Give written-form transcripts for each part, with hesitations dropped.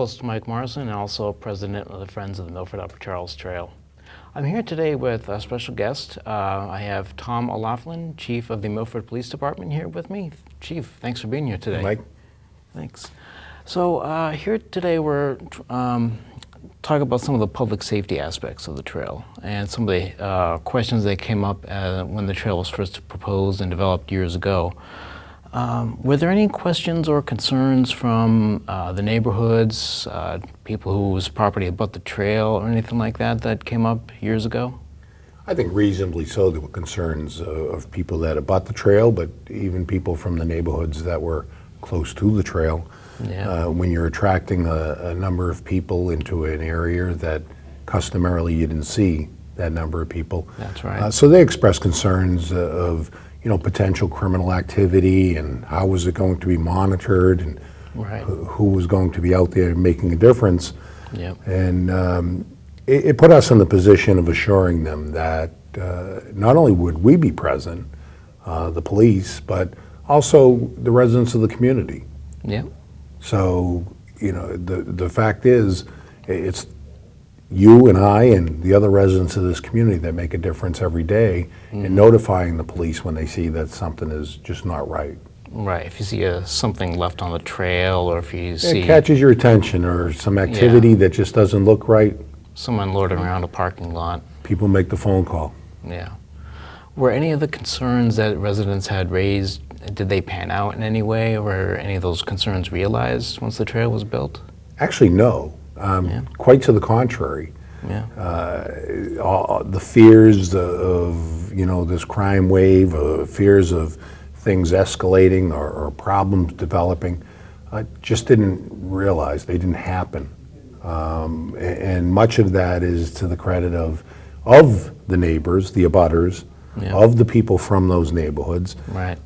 host, Mike Morrison, and also president of the Friends of the Milford Upper Charles Trail. I'm here today with a special guest. I have Tom O'Laughlin, Chief of the Milford Police Department, here with me. Chief, thanks for being here today. Hey, Mike. Thanks. So here today we're talking about some of the public safety aspects of the trail and some of the questions that came up when the trail was first proposed and developed years ago. Were there any questions or concerns from the neighborhoods, people whose property abut the trail or anything like that that came up years ago? I think reasonably so. There were concerns of people that abut the trail, but even people from the neighborhoods that were close to the trail. Yeah. When you're attracting a number of people into an area that customarily you didn't see that number of people. That's right. So they expressed concerns of potential criminal activity and how was it going to be monitored and Right. who was going to be out there making a difference. Yep. And it put us in the position of assuring them that not only would we be present, the police, but also the residents of the community. Yep. So, the fact is, it's you and I and the other residents of this community that make a difference every day in notifying the police when they see that something is just not right. Right. If you see something left on the trail, or if you see It catches your attention or some activity that just doesn't look right, someone loitering around a parking lot. people make the phone call. Yeah. Were any of the concerns that residents had raised, did they pan out in any way? Or were any of those concerns realized once the trail was built? Actually, no. Quite to the contrary. Yeah. The fears of this crime wave, fears of things escalating or problems developing, just didn't realize they didn't happen. And much of that is to the credit of the neighbors, the abutters, of the people from those neighborhoods. Right.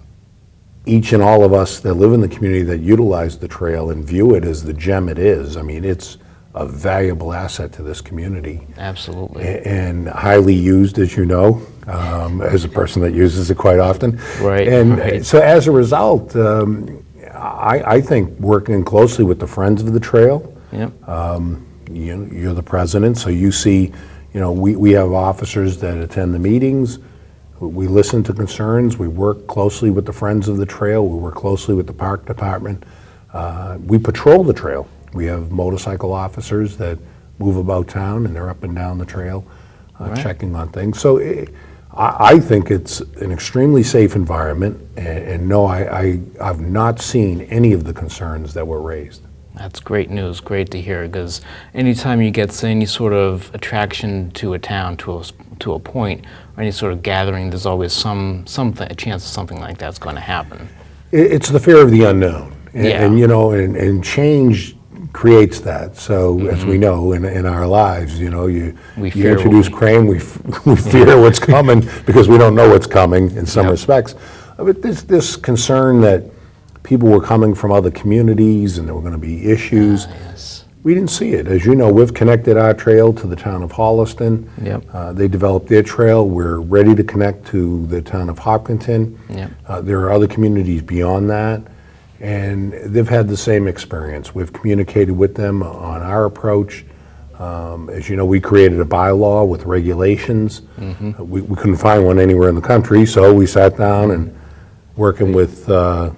Each and all of us that live in the community that utilize the trail and view it as the gem it is. I mean, it's a valuable asset to this community. Absolutely. And highly used, as you know, as a person that uses it quite often. Right. And right. so as a result, I think working closely with the Friends of the Trail, Yep. you're the president, so you see, we have officers that attend the meetings. We listen to concerns. We work closely with the Friends of the Trail. We work closely with the Park Department. We patrol the trail. We have motorcycle officers that move about town, and they're up and down the trail Right. checking on things. So I think it's an extremely safe environment, and no, I've not seen any of the concerns that were raised. That's great news, great to hear, because anytime you get any sort of attraction to a town, to a point, or any sort of gathering, there's always a chance of something like that's going to happen. It's the fear of the unknown, Yeah. and change creates that. So as we know in our lives, you fear introduce crime, we fear what's coming because we don't know what's coming in some respects. But this concern that people were coming from other communities and there were going to be issues. Yes. We didn't see it. As you know, we've connected our trail to the town of Holliston. Yep. They developed their trail. We're ready to connect to the town of Hopkinton. Yep. There are other communities beyond that, and they've had the same experience. We've communicated with them on our approach. As you know, we created a bylaw with regulations. We couldn't find one anywhere in the country, so we sat down and working with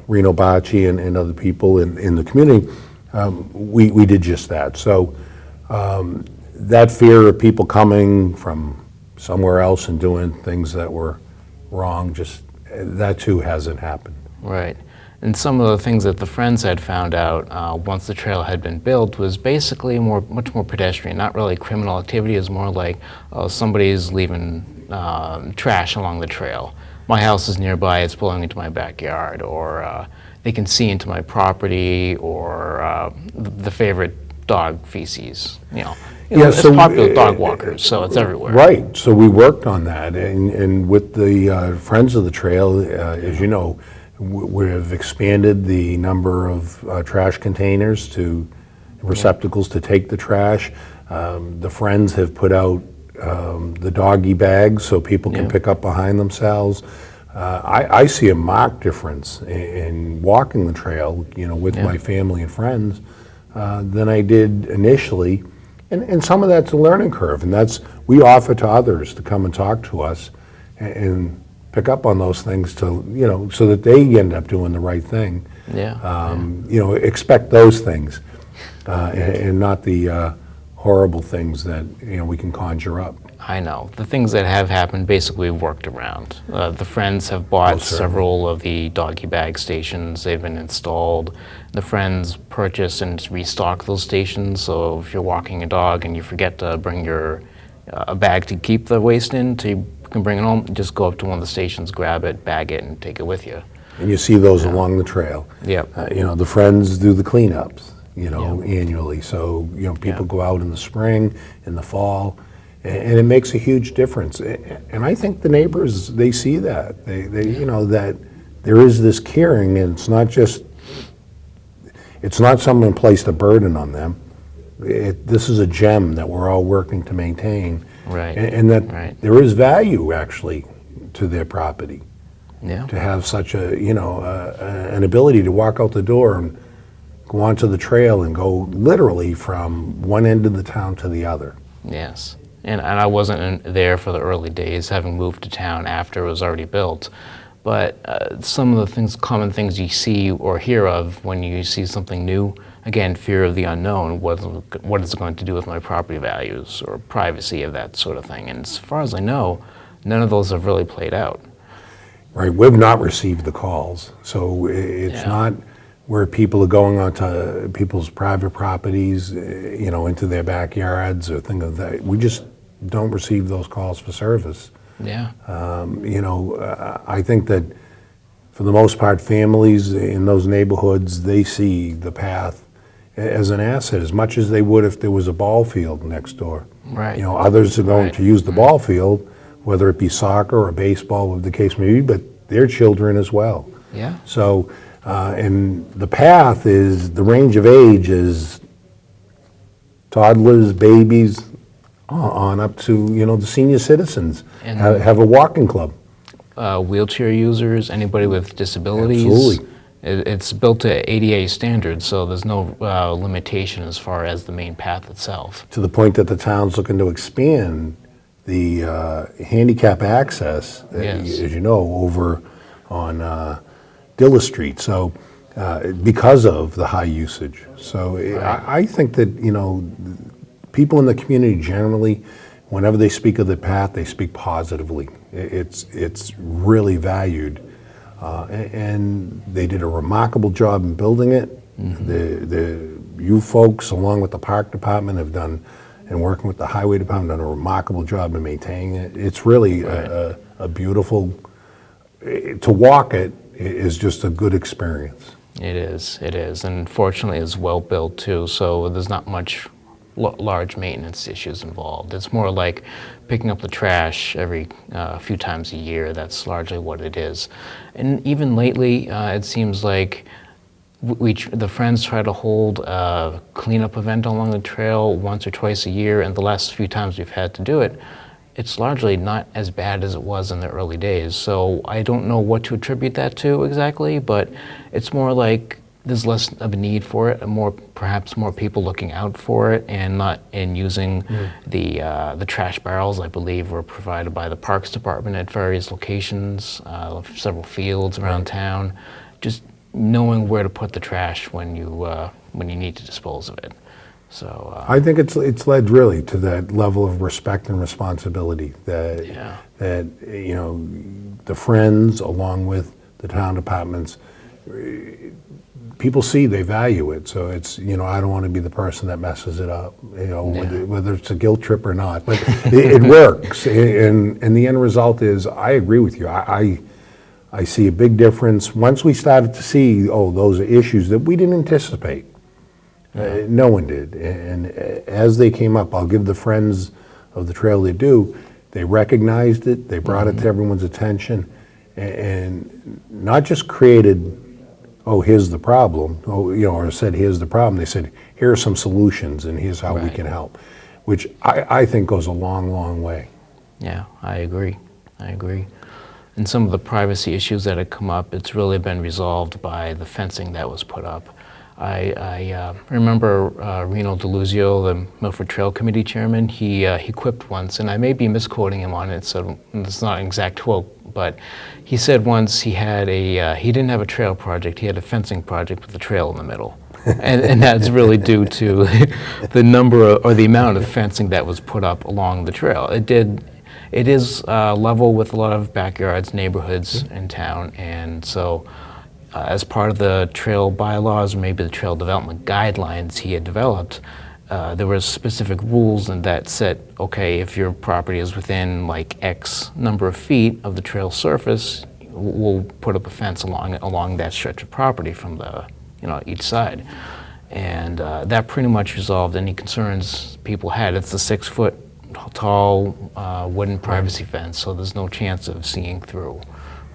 Reno Bacci and other people in the community, we did just that. So that fear of people coming from somewhere else and doing things that were wrong, that too hasn't happened. Right. And some of the things that the Friends had found out once the trail had been built was basically much more pedestrian, not really criminal activity. It's more like somebody's leaving trash along the trail. My house is nearby, it's blowing into my backyard, or they can see into my property, or the favorite dog feces. It's popular dog walkers, so it's everywhere. Right, so we worked on that, and with the Friends of the Trail, as you know, we've expanded the number of trash containers to receptacles to take the trash. The Friends have put out the doggy bags so people can pick up behind themselves. I see a marked difference in walking the trail, with my family and friends. than I did initially. And some of that's a learning curve, and we offer to others to come and talk to us and pick up on those things so that they end up doing the right thing. Expect those things and not the horrible things that we can conjure up. I know. The things that have happened basically we've worked around. The Friends have bought several of the doggy bag stations. They've been installed. The Friends purchase and restock those stations, so if you're walking a dog and you forget to bring a bag to keep the waste in, you can bring it home, just go up to one of the stations, grab it, bag it, and take it with you. And you see those along the trail. Yep. The Friends do the cleanups, annually. So, people go out in the spring, in the fall, and it makes a huge difference. And I think the neighbors, they see that. They that there is this caring, and it's not someone placed a burden on them. This is a gem that we're all working to maintain. Right. And that there is value, actually, to their property. Yeah. To have such an ability to walk out the door and go onto the trail and go literally from one end of the town to the other. Yes. And I wasn't there for the early days, having moved to town after it was already built. But some of the common things you see or hear of when you see something new, again, fear of the unknown. What is it going to do with my property values or privacy of that sort of thing? And as far as I know, none of those have really played out. Right. We've not received the calls. So it's not where people are going onto people's private properties, into their backyards or things like that. We just don't receive those calls for service. Yeah. I think that for the most part, families in those neighborhoods, they see the path as an asset as much as they would if there was a ball field next door. Right. Others are going to use the ball field, whether it be soccer or baseball, whatever the case may be, but their children as well. Yeah. So, and the path the range of age is toddlers, babies, on up to, the senior citizens And have a walking club. Wheelchair users, anybody with disabilities. Absolutely. It's built to ADA standards, so there's no limitation as far as the main path itself. To the point that the town's looking to expand the handicap access, as you know, over on Dilla Street. So because of the high usage. So I think that, people in the community generally, whenever they speak of the path, they speak positively. It's really valued. And they did a remarkable job in building it. You folks, along with the park department, have done, and working with the highway department, done a remarkable job in maintaining it. It's really a beautiful, to walk it is just a good experience. It is, and fortunately it's well built too, so there's not much large maintenance issues involved. It's more like picking up the trash every few times a year. That's largely what it is. And even lately, it seems like the Friends try to hold a cleanup event along the trail once or twice a year, and the last few times we've had to do it, it's largely not as bad as it was in the early days. So I don't know what to attribute that to exactly, but it's more like there's less of a need for it, and perhaps more people looking out for it, and using the trash barrels, I believe, were provided by the Parks Department at various locations, several fields around town. Just knowing where to put the trash when you need to dispose of it. So I think it's led really to that level of respect and responsibility that the Friends, along with the town departments, people see, they value it. So it's, I don't want to be the person that messes it up, whether it's a guilt trip or not. But it works. And the end result is, I agree with you. I see a big difference. Once we started to see, those are issues that we didn't anticipate. No one did. And as they came up, I'll give the Friends of the Trail their due. They recognized it. They brought it to everyone's attention. And not just created, here's the problem, or said, here's the problem. They said, here are some solutions, and here's how we can help, which I think goes a long, long way. Yeah, I agree. And some of the privacy issues that had come up, it's really been resolved by the fencing that was put up. I remember Reno DeLuzio, the Milford Trail Committee chairman, he quipped once, and I may be misquoting him on it, so it's not an exact quote, but he said once he had he didn't have a trail project, he had a fencing project with a trail in the middle. And that's really due to the number or the amount of fencing that was put up along the trail. It is level with a lot of backyards, neighborhoods in town, and so as part of the trail bylaws, or maybe the trail development guidelines he had developed, there were specific rules and that said, okay, if your property is within like X number of feet of the trail surface, we'll put up a fence along that stretch of property from the each side, and that pretty much resolved any concerns people had. It's a 6-foot tall wooden privacy fence, so there's no chance of seeing through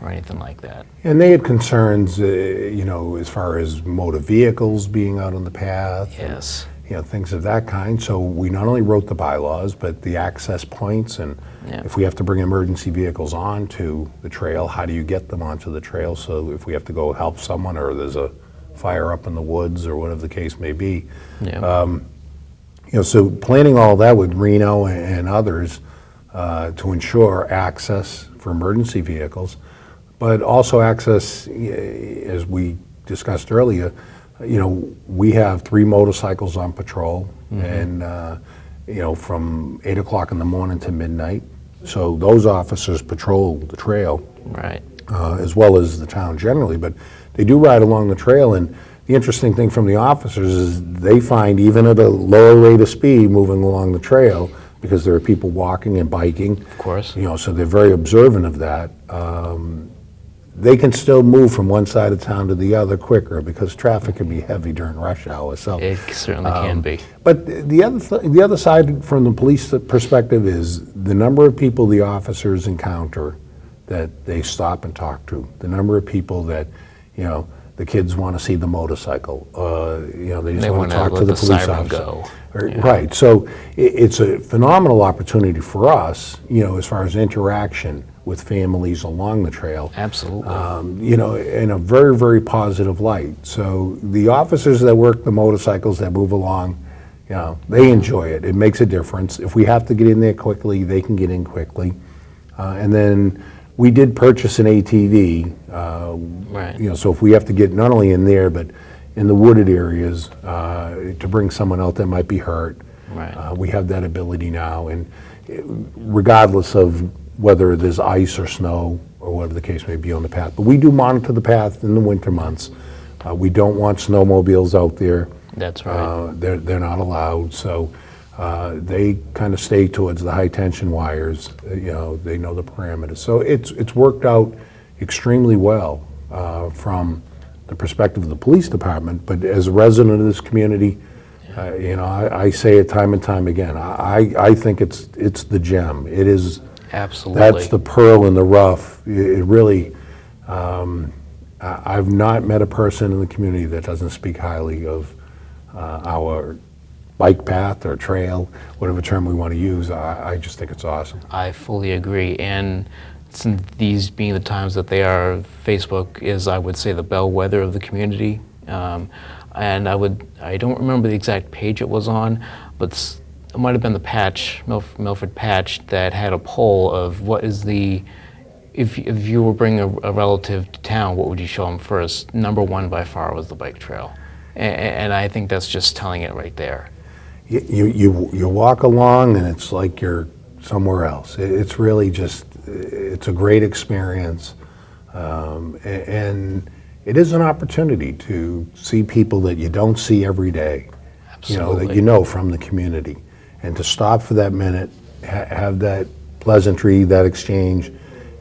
or anything like that. And they had concerns, as far as motor vehicles being out on the path. Yes. And, things of that kind. So we not only wrote the bylaws, but the access points, and if we have to bring emergency vehicles onto the trail, how do you get them onto the trail? So if we have to go help someone, or there's a fire up in the woods, or whatever the case may be. Yeah. So planning all that with Reno and others to ensure access for emergency vehicles, but also access, as we discussed earlier, we have 3 motorcycles on patrol, and from 8 o'clock in the morning to midnight. So those officers patrol the trail, Right. As well as the town generally, but they do ride along the trail. And the interesting thing from the officers is they find, even at a lower rate of speed moving along the trail, because there are people walking and biking, Of course. so they're very observant of that. They can still move from one side of town to the other quicker, because traffic can be heavy during rush hour. So, It certainly can be. but the other side from the police perspective is the number of people the officers encounter that they stop and talk to, the number of people that, the kids want to see the motorcycle, they just want to talk to the police officer. Right, so it's a phenomenal opportunity for us, as far as interaction with families along the trail. Absolutely. In a very, very positive light. So the officers that work the motorcycles that move along, they enjoy it. It makes a difference. If we have to get in there quickly, they can get in quickly. And then we did purchase an ATV. Right. So if we have to get not only in there, but in the wooded areas, to bring someone out that might be hurt, Right. we have that ability now. And regardless of whether there's ice or snow or whatever the case may be on the path. But we do monitor the path in the winter months. We don't want snowmobiles out there. That's right. They're not allowed. So they kind of stay towards the high tension wires. They know the parameters. So it's worked out extremely well from the perspective of the police department. But as a resident of this community, I say it time and time again. I think it's the gem. It is. Absolutely. That's the pearl in the rough. It really, I've not met a person in the community that doesn't speak highly of our bike path or trail, whatever term we want to use. I just think it's awesome. I fully agree. And since these being the times that they are, Facebook is, I would say, the bellwether of the community. And I don't remember the exact page it was on, but it might have been the patch, Milford patch, that had a poll of what is if you were bringing a relative to town, what would you show them first? Number 1 by far was the bike trail. And I think that's just telling it right there. You walk along and it's like you're somewhere else. It's really just, it's a great experience. And it is an opportunity to see people that you don't see every day. Absolutely. That from the community. And to stop for that minute, have that pleasantry, that exchange,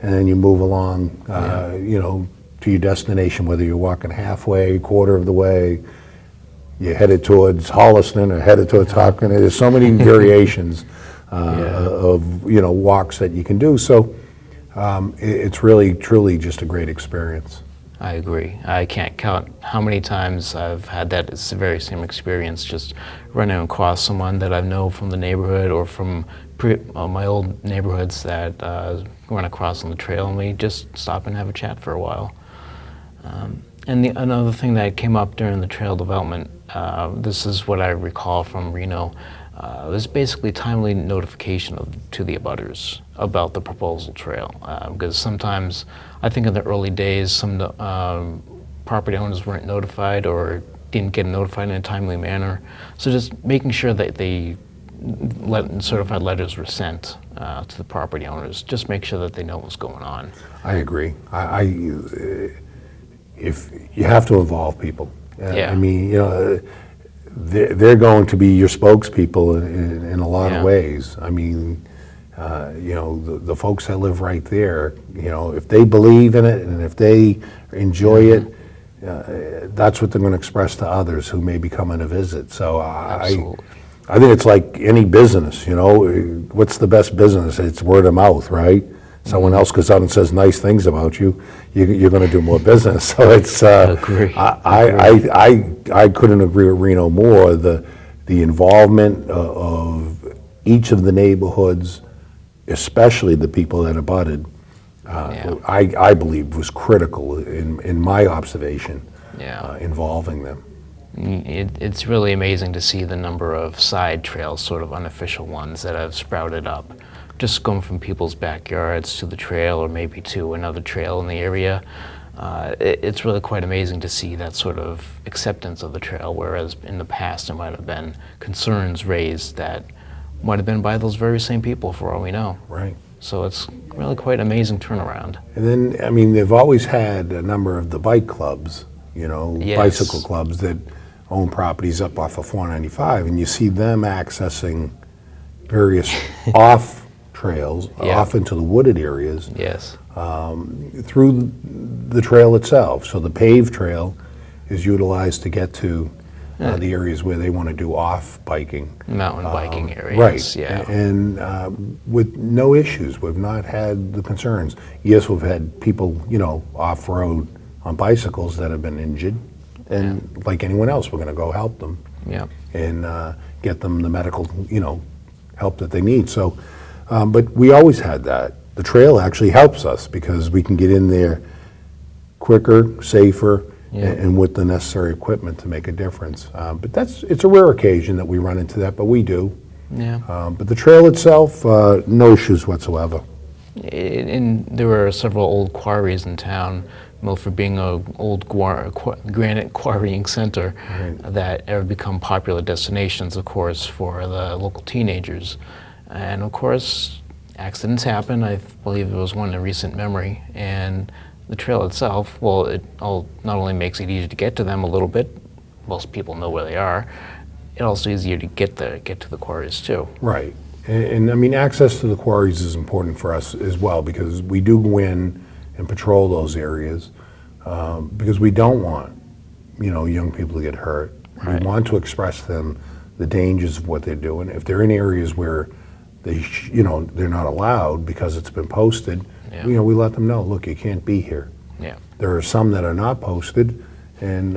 and then you move along, to your destination, whether you're walking halfway, quarter of the way, you're headed towards Holliston or headed towards Hopkins. There's so many variations of, walks that you can do. So it's really, truly just a great experience. I agree. I can't count how many times I've had that very same experience, just running across someone that I know from the neighborhood or from my old neighborhoods that run across on the trail, and we just stop and have a chat for a while. Another thing that came up during the trail development, this is what I recall from Reno, was basically timely notification to the abutters about the proposal trail. Because sometimes, I think in the early days, some property owners weren't notified or didn't get notified in a timely manner. So just making sure that certified letters were sent to the property owners, just make sure that they know what's going on. I agree. If you have to involve people. Yeah. I mean, they're going to be your spokespeople in a lot of ways. I mean, the folks that live right there, if they believe in it and if they enjoy it, that's what they're going to express to others who may be coming to visit. So I think it's like any business, what's the best business? It's word of mouth, right? Someone else goes out and says nice things about you, you're going to do more business. So it's, Agree. I couldn't agree with Reno more. The involvement of each of the neighborhoods, especially the people that abutted, I believe was critical in my observation, involving them. It's really amazing to see the number of side trails, sort of unofficial ones, that have sprouted up. Just going from people's backyards to the trail or maybe to another trail in the area. It's really quite amazing to see that sort of acceptance of the trail, whereas in the past there might have been concerns raised that might have been by those very same people, for all we know. Right. So it's really quite an amazing turnaround. And then, I mean, they've always had a number of the bike clubs, bicycle clubs that own properties up off of 495, and you see them accessing various off trails, off into the wooded areas, through the trail itself. So the paved trail is utilized to get to the areas where they want to do off biking. Mountain biking areas. Right. Yeah. And with no issues. We've not had the concerns. Yes, we've had people, off-road on bicycles that have been injured. And like anyone else, we're going to go help them. Yeah. And get them the medical, help that they need. So, but we always had that. The trail actually helps us because we can get in there quicker, safer, and with the necessary equipment to make a difference. But it's a rare occasion that we run into that, but we do. Yeah. But the trail itself, no issues whatsoever. And there were several old quarries in town, Milford being an old granite quarrying center, that have become popular destinations, of course, for the local teenagers. And of course, accidents happen. I believe there was one in recent memory. And the trail itself, well, it not only makes it easier to get to them a little bit, most people know where they are, it's also easier to get to the quarries too. Right. And I mean, access to the quarries is important for us as well, because we do go in and patrol those areas, because we don't want, young people to get hurt. Right. We want to express to them the dangers of what they're doing. If they're in areas where they're not allowed because it's been posted, we let them know, look, you can't be here. Yeah. There are some that are not posted, and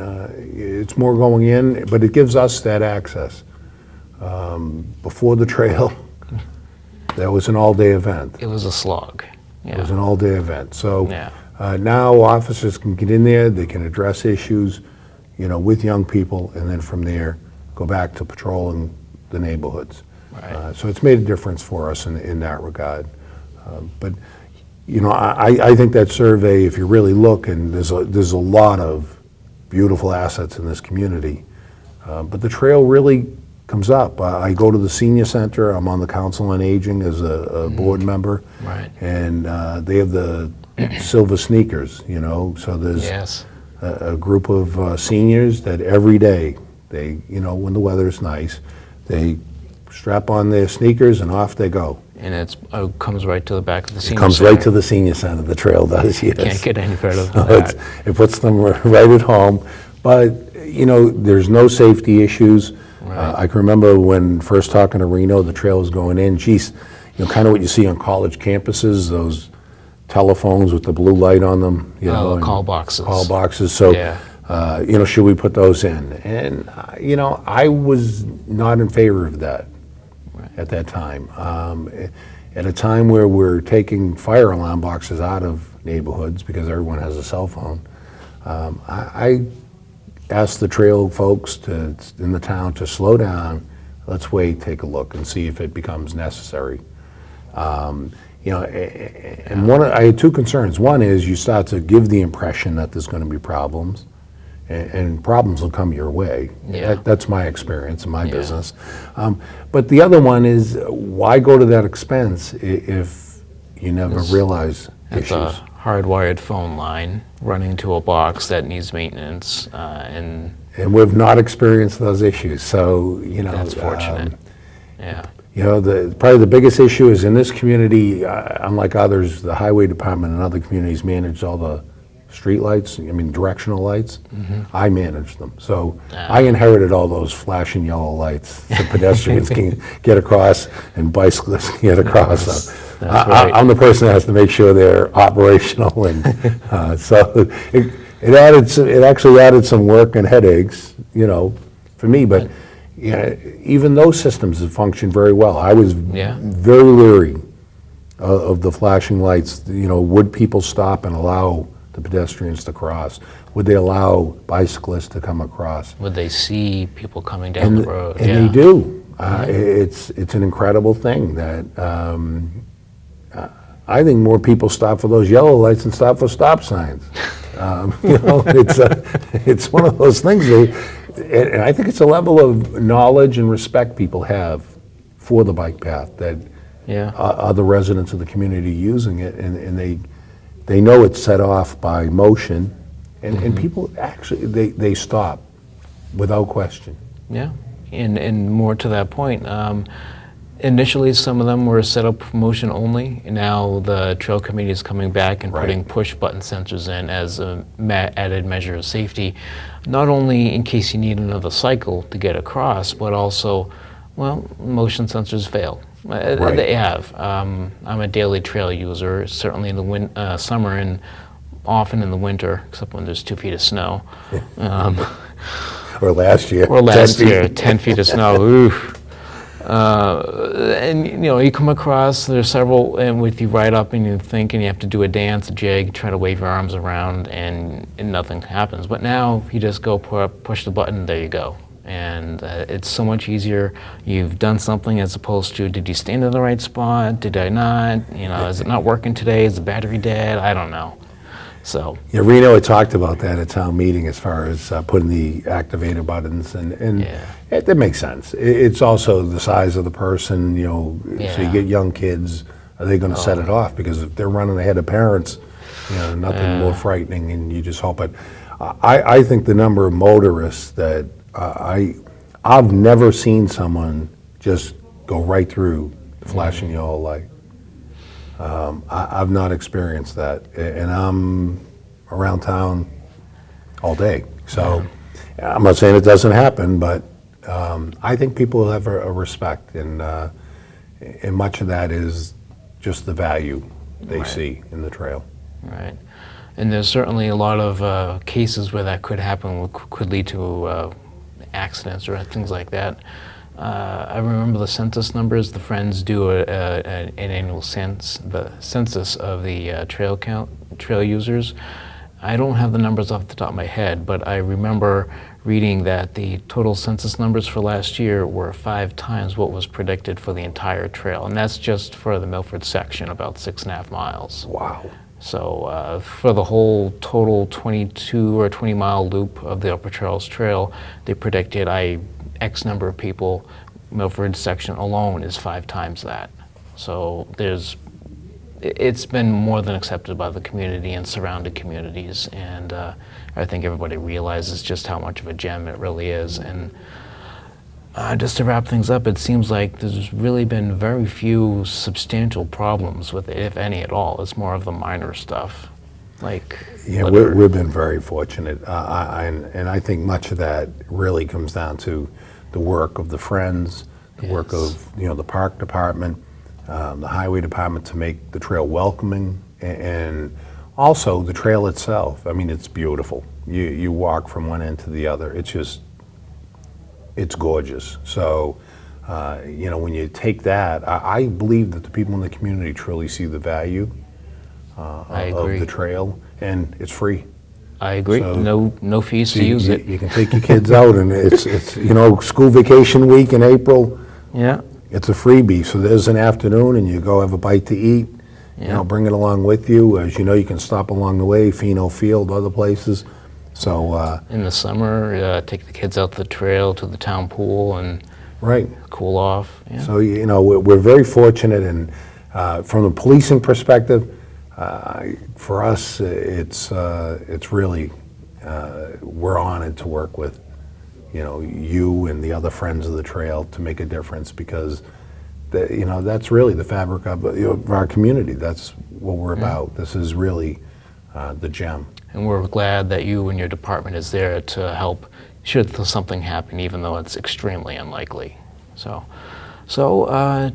it's more going in, but it gives us that access. Before the trail, that was an all-day event. It was a slog. It was an all-day event. So now officers can get in there, they can address issues, with young people, and then from there go back to patrolling the neighborhoods. Right. So it's made a difference for us in that regard. But I think that survey, if you really look, and there's a lot of beautiful assets in this community, but the trail really comes up. I go to the senior center. I'm on the Council on Aging as a board member, Right. and they have the silver sneakers. So there's a group of seniors that every day they, when the weather's nice, they strap on their sneakers and off they go. And it comes right to the back of the senior It comes center. right to the senior center, the trail does, yes. Can't get any further So than that. it puts them right at home. But, there's no safety issues. Right. I can remember when first talking to Reno, the trail was going in, geez, kind of what you see on college campuses, those telephones with the blue light on them. Oh, and call boxes. Call boxes. So, should we put those in? And, I was not in favor of that. At that time. At a time where we're taking fire alarm boxes out of neighborhoods because everyone has a cell phone, I asked the trail folks in the town to slow down. Let's wait, take a look, and see if it becomes necessary. And I had two concerns. One is you start to give the impression that there's going to be problems, and problems will come your way. Yeah. That's my experience in my business. But the other one is, why go to that expense if you never realize It's issues? a hardwired phone line running to a box that needs maintenance, and And we've not experienced those issues, so, that's fortunate. Yeah. Probably the biggest issue is in this community, unlike others, the highway department and other communities manage all the street lights, directional lights. I manage them. So I inherited all those flashing yellow lights so pedestrians can get across and bicyclists can get across. So right. I'm the person that has to make sure they're operational, and so it actually added some work and headaches, for me, but even those systems have functioned very well. I was very leery of the flashing lights. Would people stop and allow the pedestrians to cross? Would they allow bicyclists to come across? Would they see people coming down the road? And they do. It's an incredible thing that I think more people stop for those yellow lights than stop for stop signs. It's one of those things. And I think it's a level of knowledge and respect people have for the bike path that other residents of the community using it, and they know it's set off by motion, and people actually they stop without question. Yeah, and more to that point, initially some of them were set up for motion only. Now the trail committee is coming back and putting push button sensors in as an added measure of safety, not only in case you need another cycle to get across, but also, motion sensors fail. They have. I'm a daily trail user, certainly in the summer and often in the winter, except when there's 2 feet of snow. Or last year. 10 feet of snow. Oof. And you come across, there's several, and with you ride up and you think, and you have to do a dance, a jig, try to wave your arms around, and nothing happens. But now you just go push the button, there you go. And it's so much easier. You've done something as opposed to, did you stand in the right spot? Did I not? Is it not working today? Is the battery dead? I don't know. So Reno had talked about that at town meeting as far as putting the activator buttons, and that makes sense. It's also the size of the person, so you get young kids, are they going to set it off? Because if they're running ahead of parents, nothing more frightening, and you just hope it. I think the number of motorists that I've never seen someone just go right through the flashing yellow light. I've not experienced that, and I'm around town all day. So I'm not saying it doesn't happen, but I think people have a respect, and much of that is just the value they see in the trail. Right. And there's certainly a lot of cases where that could happen, could lead to accidents or things like that. I remember the census numbers. The Friends do an annual census of the trail users. I don't have the numbers off the top of my head, but I remember reading that the total census numbers for last year were 5 times what was predicted for the entire trail, and that's just for the Milford section, about 6.5 miles. Wow. So for the whole total 22 or 20 mile loop of the Upper Charles Trail, they predicted X number of people. Milford section alone is 5 times that. So it's been more than accepted by the community and surrounding communities, and I think everybody realizes just how much of a gem it really is. And just to wrap things up, it seems like there's really been very few substantial problems with it, if any at all. It's more of the minor stuff, like we've been very fortunate, and I think much of that really comes down to the work of the Friends, the work of the park department, the highway department to make the trail welcoming, and also the trail itself. I mean, it's beautiful. You walk from one end to the other. It's gorgeous. So, when you take that, I believe that the people in the community truly see the value of the trail, and it's free. I agree. So- No fees So to use it. You can take your kids out, and it's school vacation week in April. Yeah. It's a freebie. So there's an afternoon, and you go have a bite to eat. Yeah. Bring it along with you. As you know, you can stop along the way, Pheno Field, other places. So In the summer, take the kids out to the trail, to the town pool, and right. cool off. Yeah. So we're very fortunate, and from a policing perspective, for us, it's really we're honored to work with you and the other friends of the trail to make a difference, because that's really the fabric of our community. That's what we're about. This is really the gem. And we're glad that you and your department is there to help should something happen, even though it's extremely unlikely. So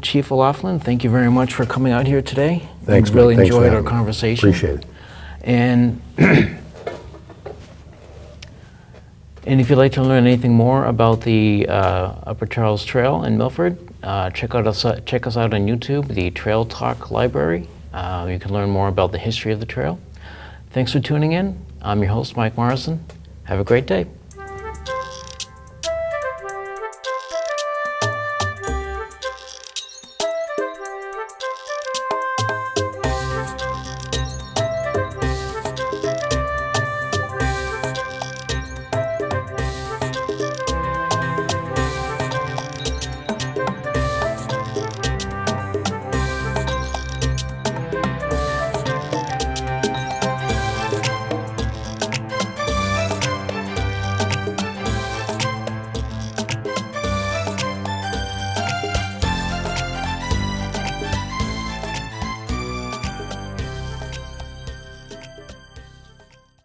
Chief O'Laughlin, thank you very much for coming out here today. Thanks, Really Mike. Thanks for enjoyed our having me. conversation. Appreciate it. And and if you'd like to learn anything more about the Upper Charles Trail in Milford, check us out on YouTube, the Trail Talk Library. You can learn more about the history of the trail. Thanks for tuning in. I'm your host, Mike Morrison. Have a great day.